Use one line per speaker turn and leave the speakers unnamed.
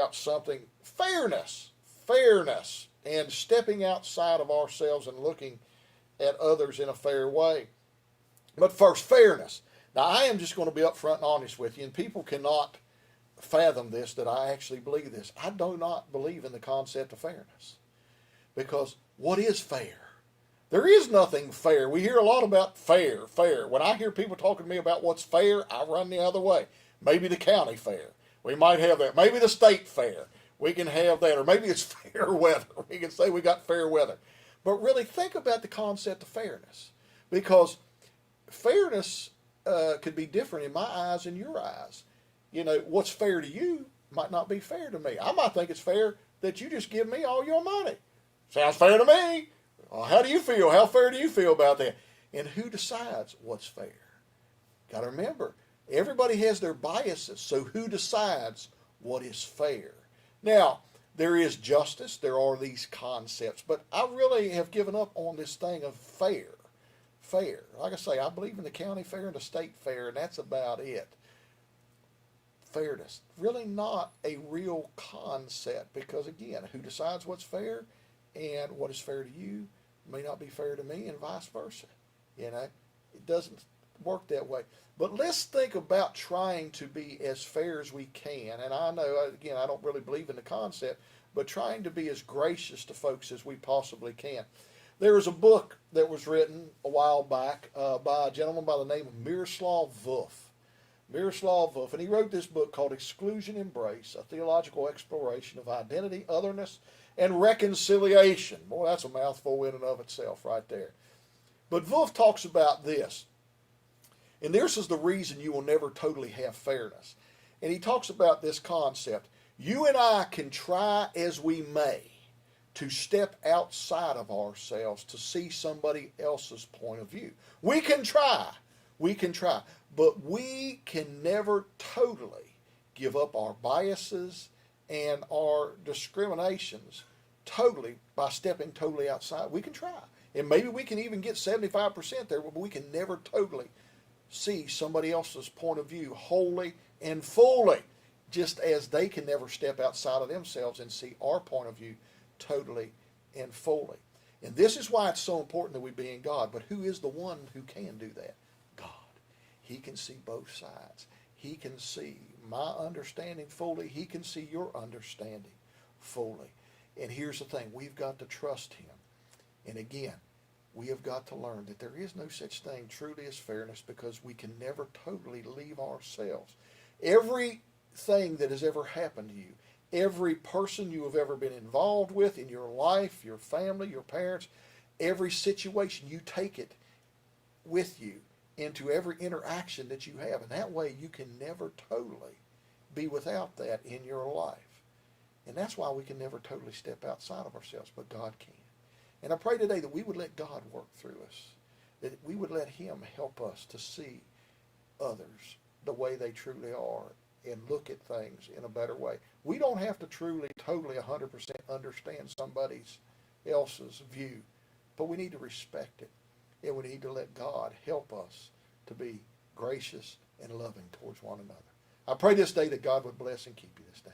about something, fairness, and stepping outside of ourselves and looking at others in a fair way. But first, fairness. Now, I am just going to be upfront and honest with you, and people cannot fathom this, that I actually believe this. I do not believe in the concept of fairness. Because what is fair? There is nothing fair. We hear a lot about fair, fair. When I hear people talking to me about what's fair, I run the other way. Maybe the county fair. We might have that. Maybe the state fair. We can have that. Or maybe it's fair weather. We can say we got fair weather. But really think about the concept of fairness. Because fairness could be different in my eyes and your eyes. You know, what's fair to you might not be fair to me. I might think it's fair that you just give me all your money. Sounds fair to me. Well, how do you feel? How fair do you feel about that? And who decides what's fair? Got to remember, everybody has their biases, so who decides what is fair? Now, there is justice. There are these concepts, but I really have given up on this thing of fair. Fair. Like I say, I believe in the county fair and the state fair, and that's about it. Fairness. Really not a real concept because, again, who decides what's fair and what is fair to you may not be fair to me and vice versa. You know, it doesn't work that way. But let's think about trying to be as fair as we can. And I know, again, I don't really believe in the concept, but trying to be as gracious to folks as we possibly can. There was a book that was written a while back by a gentleman by the name of Miroslav Volf. Miroslav Volf, and he wrote this book called Exclusion Embrace, a theological exploration of identity, otherness, and reconciliation. Boy, that's a mouthful in and of itself right there. But Volf talks about this, and this is the reason you will never totally have fairness. And he talks about this concept. You and I can try as we may to step outside of ourselves to see somebody else's point of view. We can try. But we can never totally give up our biases and our discriminations totally by stepping totally outside. We can try. And maybe we can even get 75% there, but we can never totally see somebody else's point of view wholly and fully, just as they can never step outside of themselves and see our point of view totally and fully. And this is why it's so important that we be in God. But who is the one who can do that? God. He can see both sides. He can see my understanding fully. He can see your understanding fully. And here's the thing. We've got to trust Him. And again, we have got to learn that there is no such thing truly as fairness because we can never totally leave ourselves. Everything that has ever happened to you, every person you have ever been involved with in your life, your family, your parents, every situation, you take it with you into every interaction that you have. And that way you can never totally be without that in your life. And that's why we can never totally step outside of ourselves, but God can. And I pray today that we would let God work through us, that we would let Him help us to see others the way they truly are and look at things in a better way. We don't have to truly, totally, 100% understand somebody else's view, but we need to respect it. And we need to let God help us to be gracious and loving towards one another. I pray this day that God would bless and keep you this day.